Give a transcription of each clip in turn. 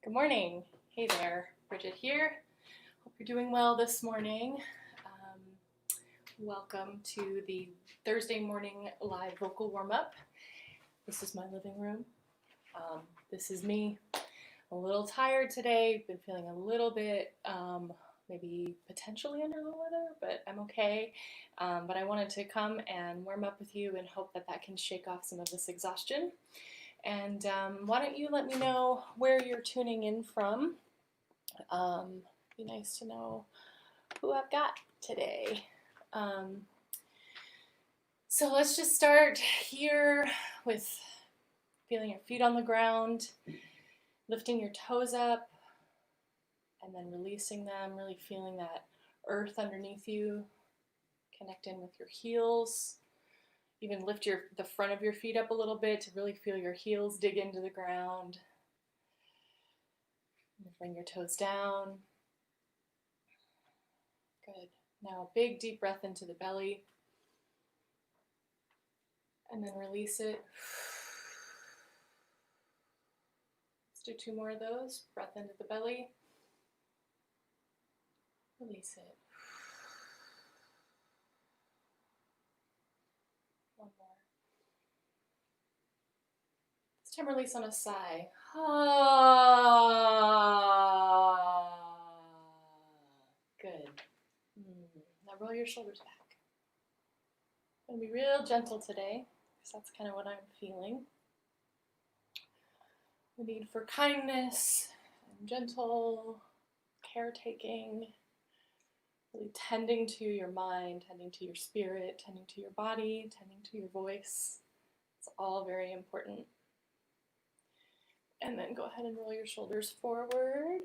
Good morning. Hey there, Briget here. Hope you're doing well this morning. Welcome to the Thursday morning live vocal warm-up. This is my living room. This is me. A little tired today. Been feeling a little bit maybe potentially under the weather, but I'm okay. But I wanted to come and warm up with you and hope that that can shake off some of this exhaustion. And why don't you let me know where you're tuning in from? Be nice to know who I've got today. So let's just start here with feeling your feet on the ground, lifting your toes up, and then releasing them, really feeling that earth underneath you, connect in with your heels. Even lift the front of your feet up a little bit to really feel your heels dig into the ground. Bring your toes down. Good. Now a big deep breath into the belly. And then release it. Let's do 2 more of those. Breath into the belly. Release it. One more. This time release on a sigh. Good. Now roll your shoulders back. I'm going to be real gentle today, because that's kind of what I'm feeling. The need for kindness and gentle caretaking, really tending to your mind, tending to your spirit, tending to your body, tending to your voice. It's all very important. And then go ahead and roll your shoulders forward.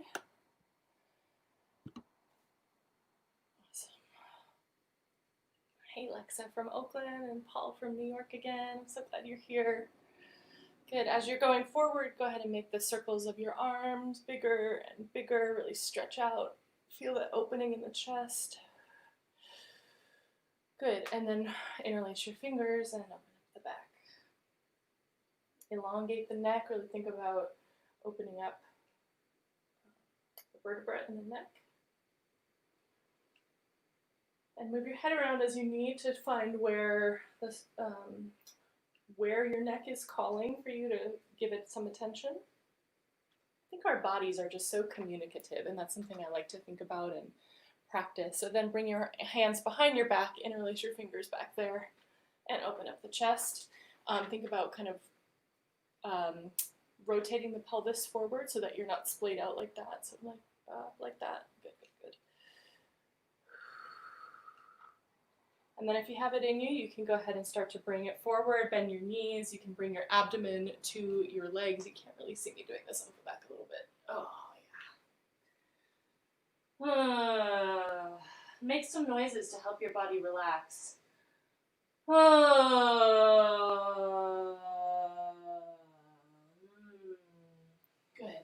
Awesome. Hey, Lexa from Oakland and Paul from New York again. I'm so glad you're here. Good. As you're going forward, go ahead and make the circles of your arms bigger and bigger. Really stretch out. Feel that opening in the chest. Good. And then interlace your fingers and open up the back. Elongate the neck. Really think about opening up the vertebra in the neck. And move your head around as you need to find where your neck is calling for you to give it some attention. I think our bodies are just so communicative, and that's something I like to think about and practice. So then bring your hands behind your back, interlace your fingers back there, and open up the chest. Think about kind of rotating the pelvis forward so that you're not splayed out like that. So like that. Good, good, good. And then if you have it in you, you can go ahead and start to bring it forward, bend your knees. You can bring your abdomen to your legs. You can't really see me doing this. I'll go back a little bit. Oh, yeah. Make some noises to help your body relax. Good.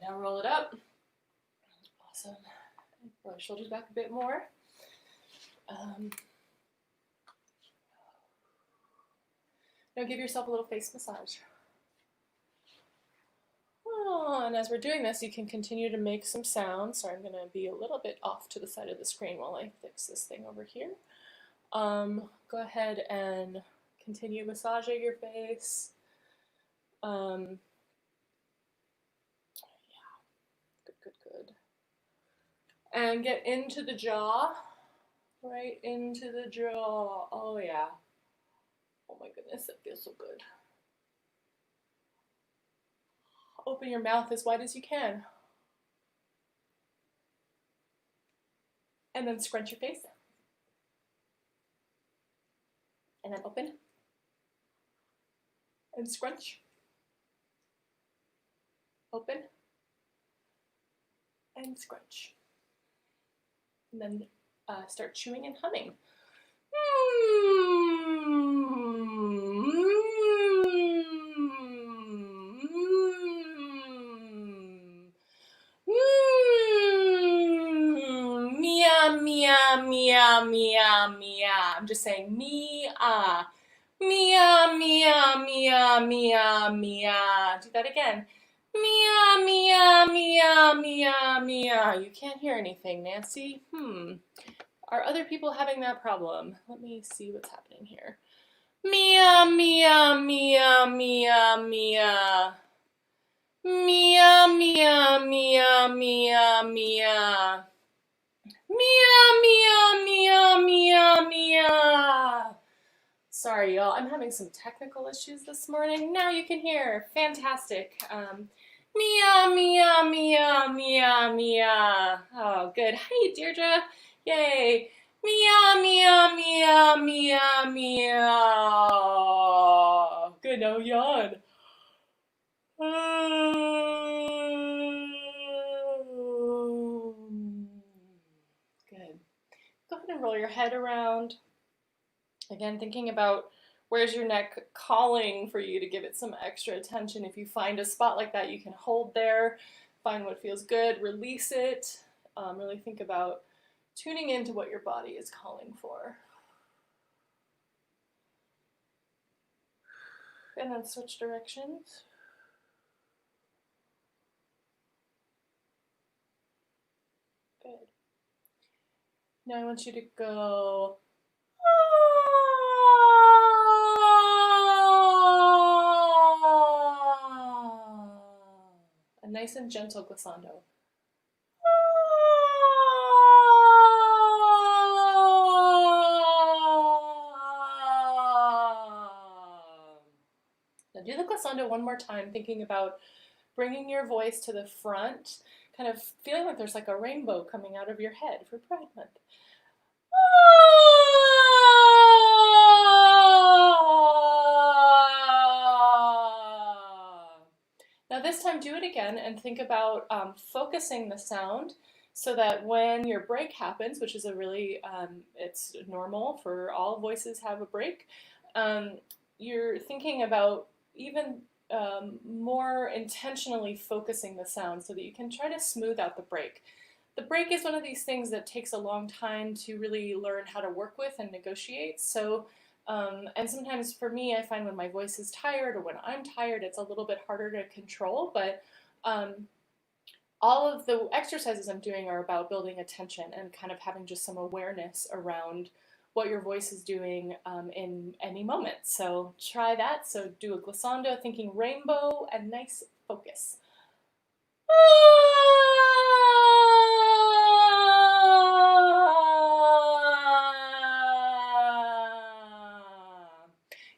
Now roll it up. Awesome. Roll your shoulders back a bit more. Now give yourself a little face massage. Oh, and as we're doing this, you can continue to make some sounds. So I'm going to be a little bit off to the side of the screen while I fix this thing over here. Go ahead and continue massaging your face. Yeah, good, good, good. And get into the jaw, right into the jaw. Oh yeah. Oh my goodness, that feels so good. Open your mouth as wide as you can. And then scrunch your face. And then open. And scrunch. Open. And scrunch. And then start chewing and humming. Meow, meow, meow, meow, meow. I'm just saying meow. Meow, meow, meow, meow, meow. Do that again. Mia, Mia, Mia, Mia, Mia. You can't hear anything, Nancy. Are other people having that problem? Let me see what's happening here. Mia, Mia, Mia, Mia, Mia. Mia, Mia, Mia, Mia, Mia. Mia, Mia, Mia, Mia, Mia. Sorry, y'all. I'm having some technical issues this morning. Now you can hear. Fantastic. Mia, Mia, Mia, Mia, Mia. Oh, good. Hi, Deirdre. Yay. Mia, Mia, Mia, Mia, Mia. Good, now yawn. Good. Go ahead and roll your head around. Again, thinking about where's your neck calling for you to give it some extra attention. If you find a spot like that, you can hold there, find what feels good, release it. Really think about tuning into what your body is calling for. And then switch directions. Good. Now I want you to go a nice and gentle glissando. Now do the glissando one more time, thinking about bringing your voice to the front, kind of feeling like there's like a rainbow coming out of your head for Pride Month. Now this time do it again and think about focusing the sound so that when your break happens, which is a really, it's normal for all voices have a break, you're thinking about even more intentionally focusing the sound so that you can try to smooth out the break. The break is one of these things that takes a long time to really learn how to work with and negotiate. So, and sometimes for me, I find when my voice is tired or when I'm tired, it's a little bit harder to control, but all of the exercises I'm doing are about building attention and kind of having just some awareness around what your voice is doing in any moment. So try that. So do a glissando, thinking rainbow and nice focus.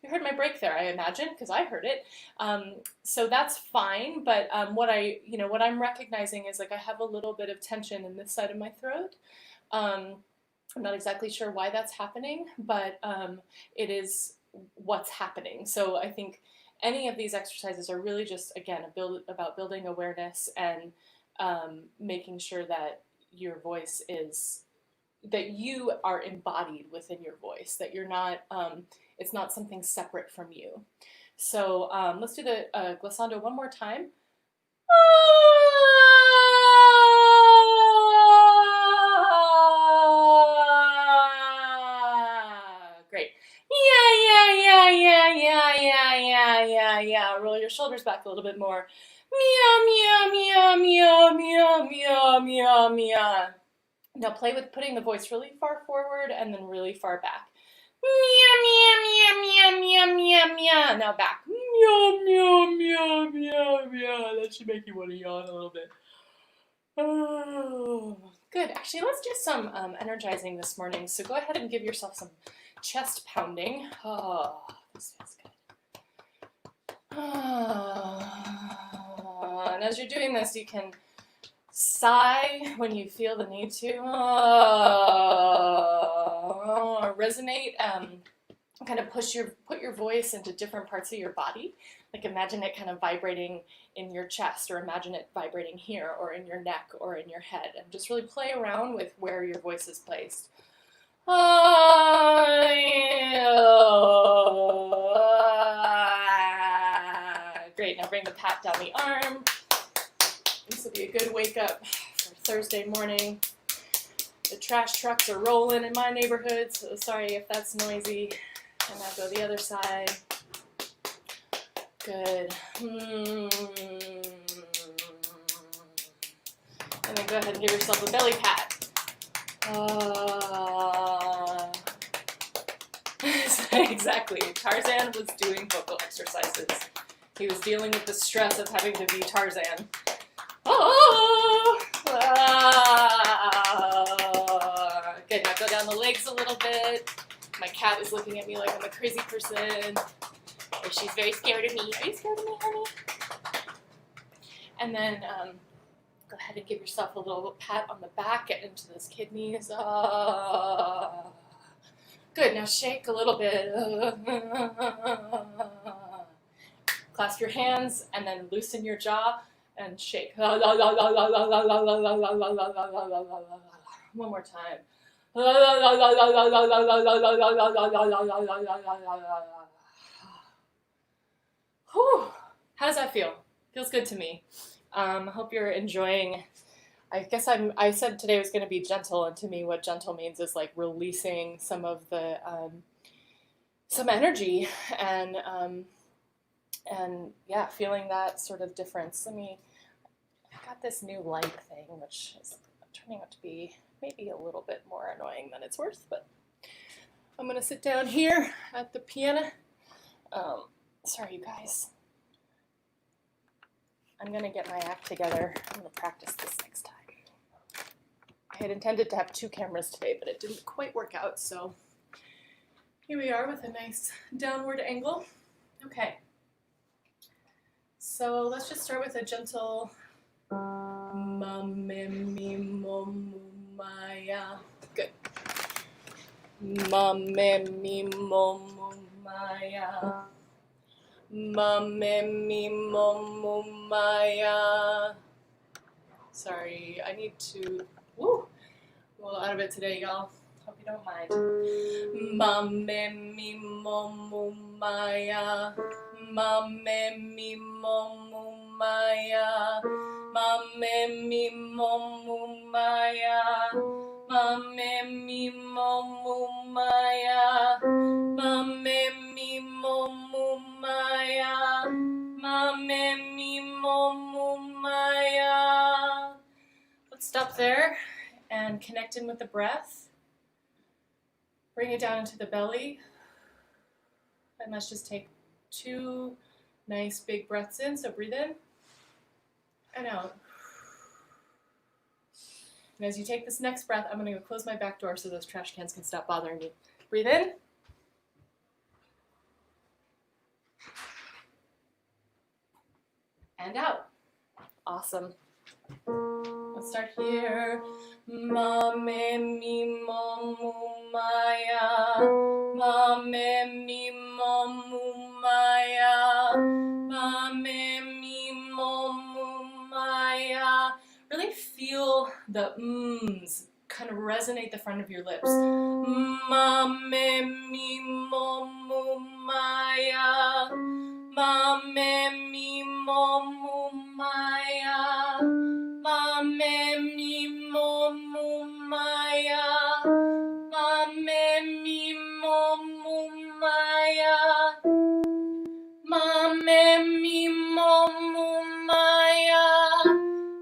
You heard my break there, I imagine, because I heard it. So that's fine. But what I'm recognizing is like I have a little bit of tension in this side of my throat. I'm not exactly sure why that's happening, but it is what's happening. So I think any of these exercises are really just, again, about building awareness and making sure that your voice is, that you are embodied within your voice, that you're not, it's not something separate from you. So let's do the glissando one more time. Great. Yeah. Roll your shoulders back a little bit more. Mia. Now play with putting the voice really far forward and then really far back. Mia. Now back. Mia. That should make you want to yawn a little bit. Oh, good. Actually, let's do some energizing this morning. So go ahead and give yourself some chest pounding. Oh, this feels good. And as you're doing this, you can sigh when you feel the need to, or resonate. Kind of put your voice into different parts of your body. Like imagine it kind of vibrating in your chest, or imagine it vibrating here, or in your neck, or in your head, and just really play around with where your voice is placed. Great, now bring the pat down the arm. This will be a good wake up for Thursday morning. The trash trucks are rolling in my neighborhood, so sorry if that's noisy. And now go the other side. Good. go ahead and give yourself a belly pat. Exactly. Tarzan was doing vocal exercises. He was dealing with the stress of having to be Tarzan. Good, now go down the legs a little bit. My cat is looking at me like I'm a crazy person. She's very scared of me. Are you scared of me, honey? And then go ahead and give yourself a little pat on the back. Get into those kidneys. Good, now shake a little bit. Clasp your hands and then loosen your jaw and shake. One more time. Whew. How does that feel? Feels good to me. Hope you're enjoying. I guess I said today was going to be gentle, and to me what gentle means is like releasing some of the some energy and yeah, feeling that sort of difference. I got this new light thing which is turning out to be maybe a little bit more annoying than it's worth, but I'm going to sit down here at the piano. Sorry you guys. I'm going to get my act together. I'm going to practice this next time. I had intended to have 2 cameras today, but it didn't quite work out, so here we are with a nice downward angle. Okay. So let's just start with a gentle ma-me-me-mo-mu-ma-ya. Good. Ma-me-me-mo-mu-ma-ya. Ma-me-me-mo-mu-ma-ya. Sorry, I need to a little out of it today, y'all. Hope you don't mind. Ma-me-me-mo-mu-ma-ya. Ma-me-me-mo-mu-ma-ya. Ma-me-me-mo-mu-ma-ya. Ma-me-me-mo-mu-ma-ya. Ma-me-me-mo-mu-ma-ya. Ma-me-me-mo-mu-ma-ya. Let's stop there and connect in with the breath. Bring it down into the belly. And let's just take 2 nice big breaths in. So breathe in and out. And as you take this next breath, I'm going to go close my back door so those trash cans can stop bothering me. Breathe in. And out. Awesome. Let's start here. Ma-me-me-mo-mu-ma-ya. Ma-me-me-mo-mu-ma-ya. Ma-me-me-mo-mu-ma-ya. Really feel the mms kind of resonate the front of your lips. Ma-me-me-mo-mu-ma-ya. Ma-me-me-mo-mu-ma-ya. Ma-me-me-mo-mu-ma-ya. Ma-me-me-mo-mu-ma-ya. Ma-me-me-mo-mu-ma-ya.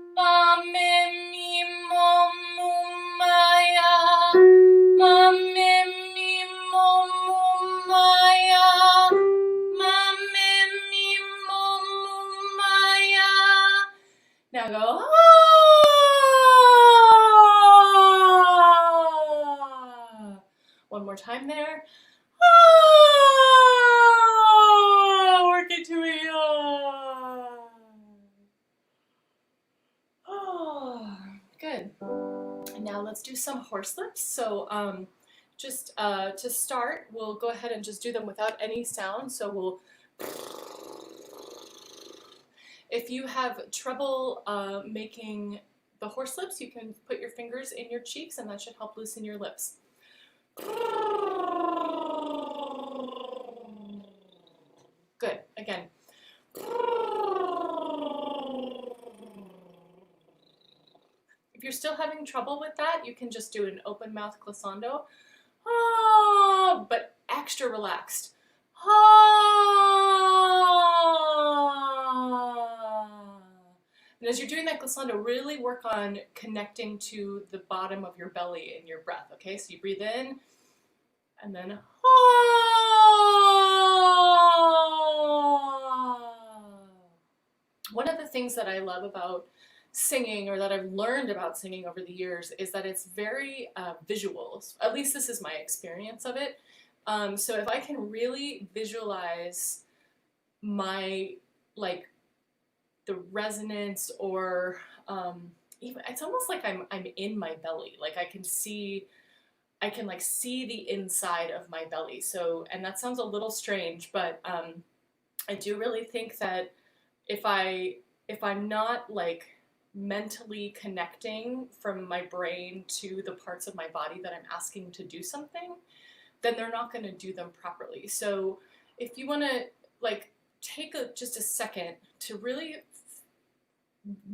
Ma-me-me-mo-mu-ma-ya. Ma-me-me-mo-mu-ma-ya. Ma-me-me-mo-mu-ma-ya. Now go, ah! One more time there. Ah! Work it to me. Ah! Good. And now let's do some horse lips. So just to start, we'll go ahead and just do them without any sound. So we'll, if you have trouble making the horse lips, you can put your fingers in your cheeks and that should help loosen your lips. Good. Again. If you're still having trouble with that, you can just do an open mouth glissando, but extra relaxed. And as you're doing that glissando, really work on connecting to the bottom of your belly in your breath, okay? So you breathe in, and then one of the things that I love about singing, or that I've learned about singing over the years, is that it's very visual. At least this is my experience of it. So if I can really visualize my, like, the resonance, or even, it's almost like I'm in my belly. Like I can like see the inside of my belly. So, and that sounds a little strange, but I do really think that if I'm not like mentally connecting from my brain to the parts of my body that I'm asking to do something, then they're not going to do them properly. So if you want to like take just a second to really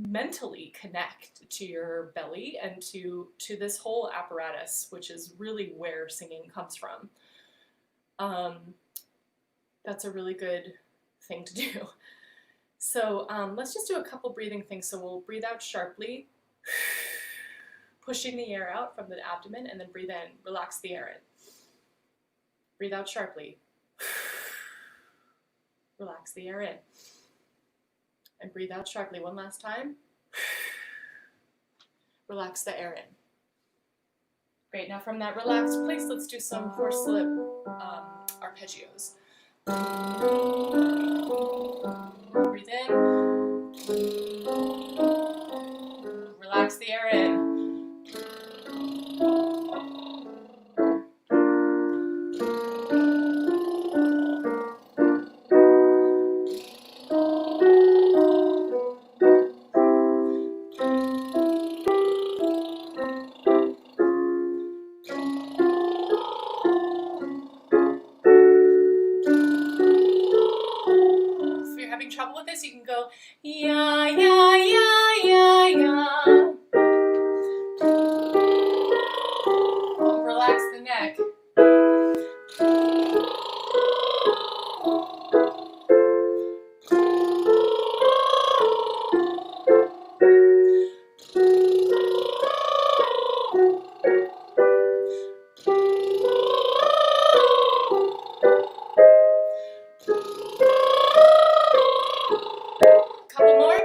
mentally connect to your belly and to this whole apparatus, which is really where singing comes from, that's a really good thing to do. So let's just do a couple breathing things. So we'll breathe out sharply, pushing the air out from the abdomen, and then breathe in, relax the air in. Breathe out sharply, relax the air in. And breathe out sharply one last time. Relax the air in. Great, now from that relaxed place, let's do some horse lip arpeggios. Breathe in. Relax the air in. Trouble with this, you can go yeah, yeah, yeah, yeah, yeah. Relax the neck. Couple more.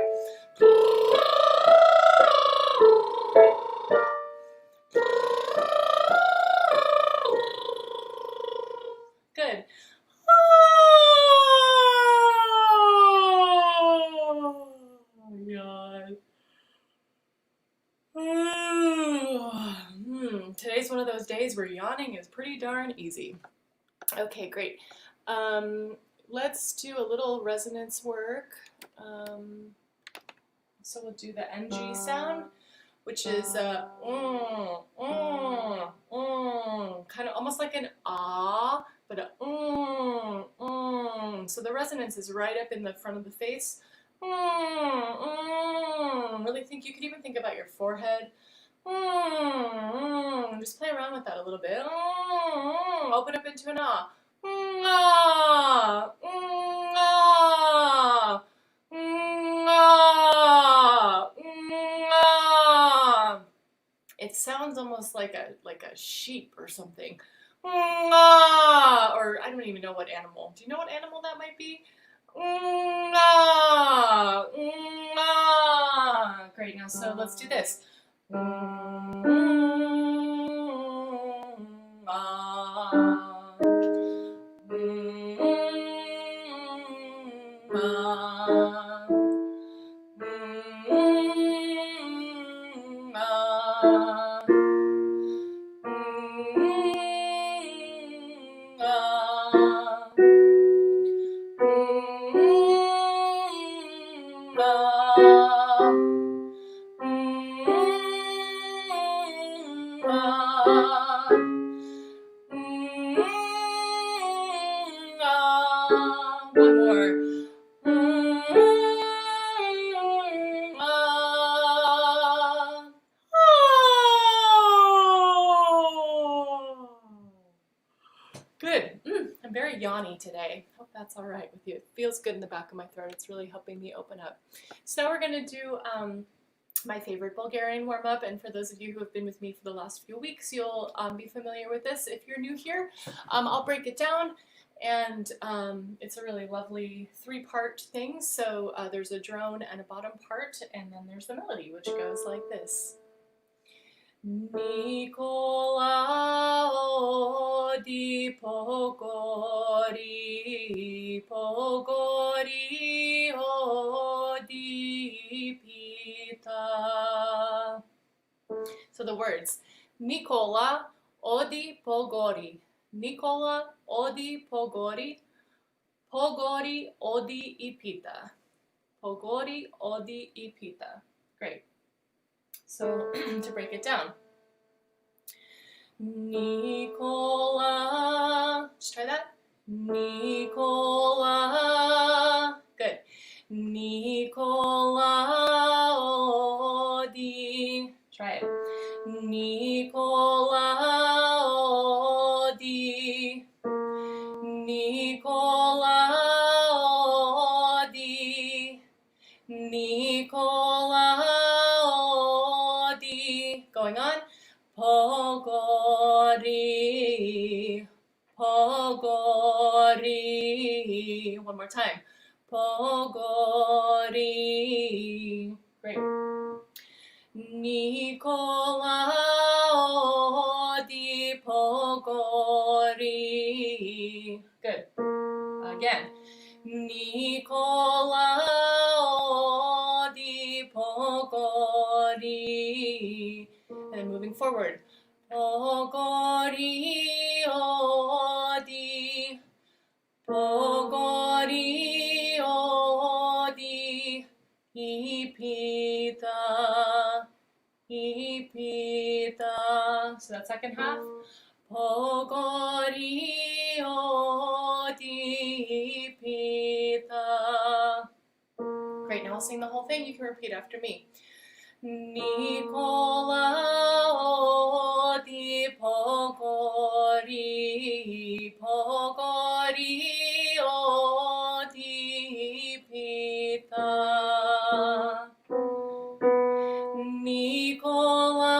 Good. Oh, God. Today's one of those days where yawning is pretty darn easy. Okay, great. Let's do a little resonance work. So we'll do the NG sound, which is kind of almost like an ah, but a So the resonance is right up in the front of the face. Really think, you could even think about your forehead. Just play around with that a little bit. Open up into an ah. It sounds almost like a sheep or something. Or I don't even know what animal. Do you know what animal that might be? Great, now so let's do this. One more. Good. I'm very yawny today. Hope that's all right with you. It feels good in the back of my throat. It's really helping me open up. So now we're going to do my favorite Bulgarian warm-up, and for those of you who have been with me for the last few weeks, you'll be familiar with this. If you're new here, I'll break it down, and it's a really lovely three-part thing. So there's a drone and a bottom part, and then there's the melody, which goes like this. Nicola odi pogori, pogori odi pita. So the words, Nicola odi pogori, Nicola odi pogori, pogori odi ipita, pogori odi ipita. Great. So to break it down, Nicola, just try that. Nicola, good. Nicola odi, try it. Nicola odi, Nicola odi, Nicola. Going on, pogori, pogori. One more time, pogori. Great. Nicola odi pogori. Good. Again, Nicola odi pogori. And then moving forward, pogori odi, pogori odi, ipita, ipita. So that second half, pogori odi, ipita. Great, now I'll sing the whole thing. You can repeat after me. Nicola odi pogori, pogori odi pita. Nicola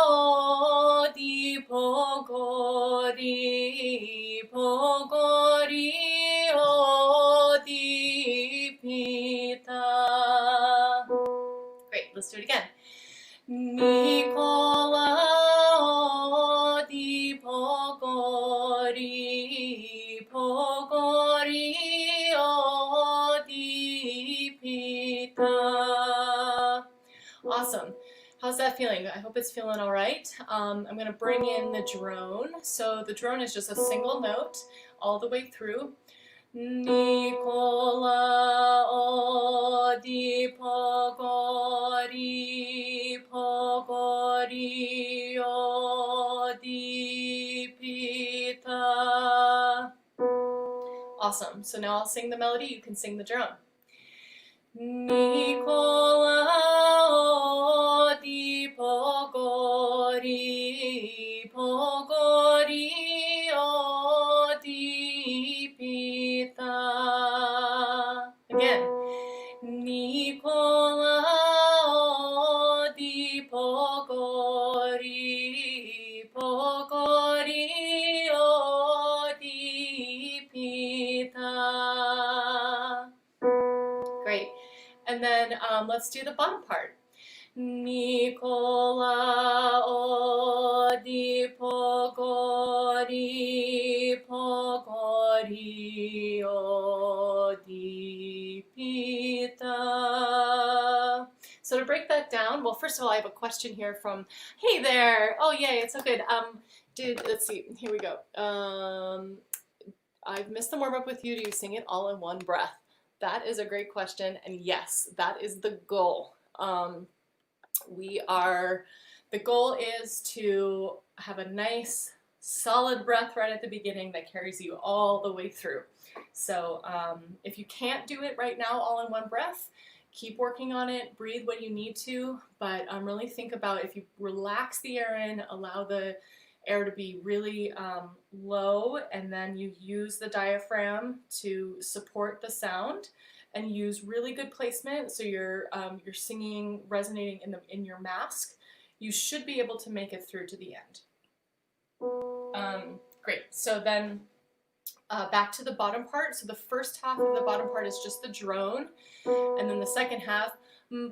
odi pogori, pogori odi pita. Let's do it again. Nicola odi pogori, pogori odi pita. Awesome. How's that feeling? I hope it's feeling all right. I'm going to bring in the drone. So the drone is just a single note all the way through. Nicola odi pogori, pogori odi pita. Awesome. So now I'll sing the melody. You can sing the drum. Nicola odi pogori, pogori odi pita. Again. Nicola odi pogori, pogori odi pita. Great. And then let's do the bottom part. Nicola odi pogori, pogori odi pita. So to break that down, well, first of all, I have a question here from, hey there, oh yay, it's so good. Let's see, here we go. I've missed the warm-up with you. Do you sing it all in one breath? That is a great question, and yes, that is the goal. The goal is to have a nice, solid breath right at the beginning that carries you all the way through. So if you can't do it right now all in one breath, keep working on it, breathe when you need to, but really think about if you relax the air in, allow the air to be really low, and then you use the diaphragm to support the sound, and use really good placement so you're singing resonating in your mask. You should be able to make it through to the end. Great. So then back to the bottom part. So the first half of the bottom part is just the drone, and then the second half,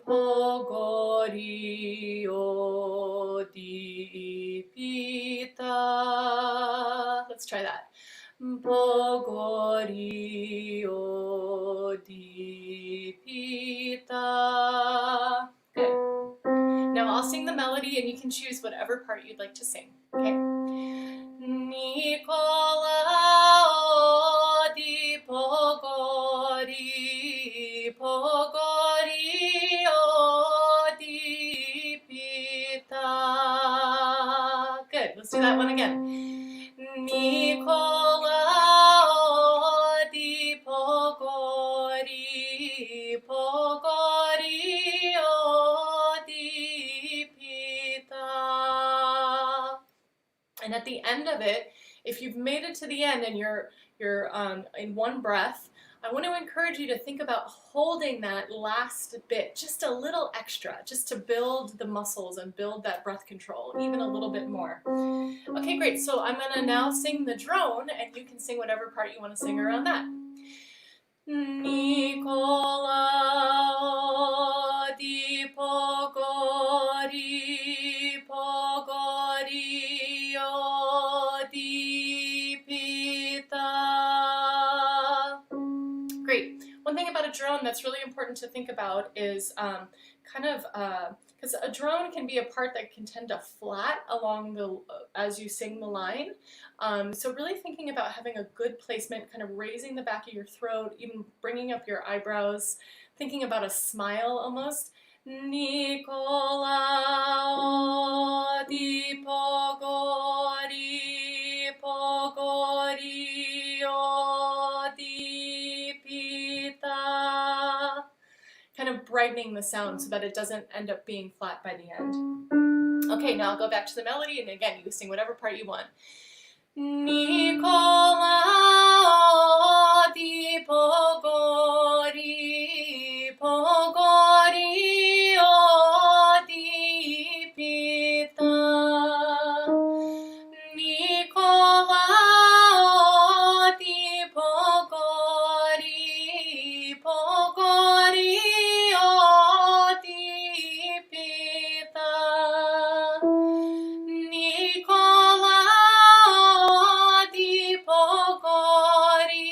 Pogori o di pita. Let's try that. Pogori o di pita. Good. Now I'll sing the melody and you can choose whatever part you'd like to sing. Okay? Nicola o di pogori, pogori o di pita. Good. Let's do that one again. Nicola o di pogori, pogori o di pita. And at the end of it, if you've made it to the end and you're in one breath, I want to encourage you to think about holding that last bit just a little extra, just to build the muscles and build that breath control even a little bit more. Okay, great. So I'm going to now sing the drone, and you can sing whatever part you want to sing around that. Nicola o di pogori, pogori o di pita. Great. One thing about a drone that's really important to think about is because a drone can be a part that can tend to flat along as you sing the line. So really thinking about having a good placement, kind of raising the back of your throat, even bringing up your eyebrows, thinking about a smile almost. Nicola di pogori, pogori o di pita. Kind of brightening the sound so that it doesn't end up being flat by the end. Okay, now I'll go back to the melody, and again, you can sing whatever part you want. Nicola o di pogori, pogori o di pita. Nicola o di pogori, pogori o di pita. Nicola o di pogori,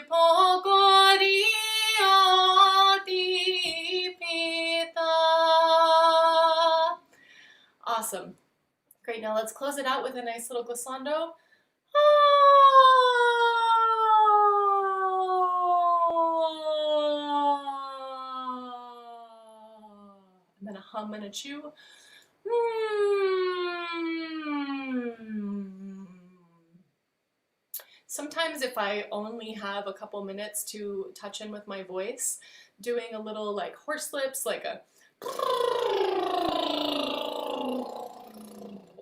pogori o di pita. Awesome. Great, now let's close it out with a nice little glissando. And then a hum and a chew. Sometimes if I only have a couple minutes to touch in with my voice, doing a little like horse lips, like a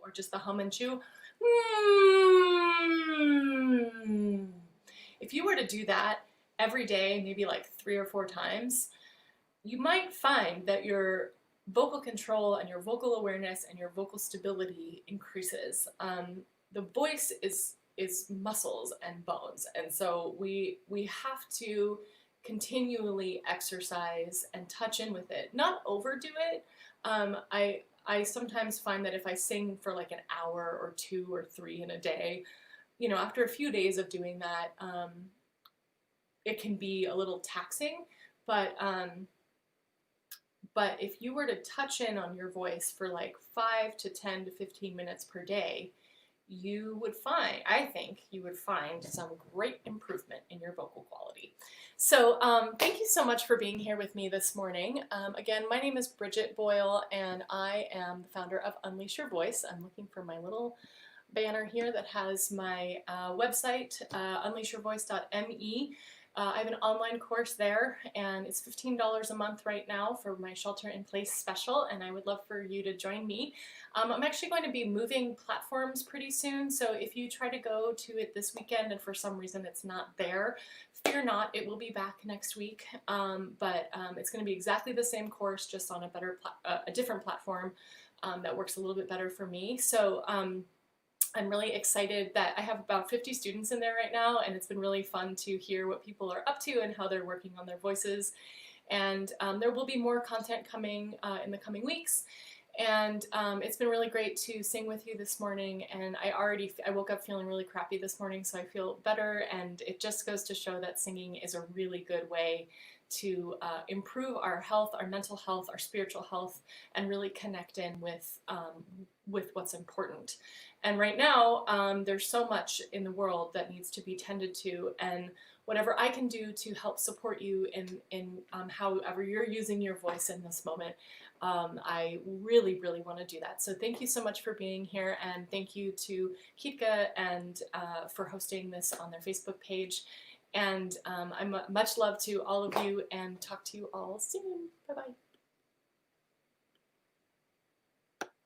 or just the hum and chew. If you were to do that every day, maybe like 3 or 4 times, you might find that your vocal control and your vocal awareness and your vocal stability increases. The voice is muscles and bones, and so we have to continually exercise and touch in with it, not overdo it. I sometimes find that if I sing for like an hour or 2 or 3 in a day, you know, after a few days of doing that, it can be a little taxing, but if you were to touch in on your voice for like 5 to 10 to 15 minutes per day, you would find, I think you would find some great improvement in your vocal quality. So thank you so much for being here with me this morning. Again, my name is Briget Boyle, and I am the founder of Unleash Your Voice. I'm looking for my little banner here that has my website, unleashyourvoice.me. I have an online course there, and it's $15 a month right now for my shelter-in-place special, and I would love for you to join me. I'm actually going to be moving platforms pretty soon, so if you try to go to it this weekend and for some reason it's not there, fear not, it will be back next week. But it's going to be exactly the same course, just on a different platform that works a little bit better for me. So I'm really excited that I have about 50 students in there right now, and it's been really fun to hear what people are up to and how they're working on their voices. And there will be more content coming in the coming weeks. And it's been really great to sing with you this morning, and I woke up feeling really crappy this morning, so I feel better, and it just goes to show that singing is a really good way to improve our health, our mental health, our spiritual health, and really connect in with what's important. And right now, there's so much in the world that needs to be tended to, and whatever I can do to help support you in however you're using your voice in this moment, I really, really want to do that. So thank you so much for being here, and thank you to Kitka and for hosting this on their Facebook page. And I'm much love to all of you, and talk to you all soon. Bye-bye.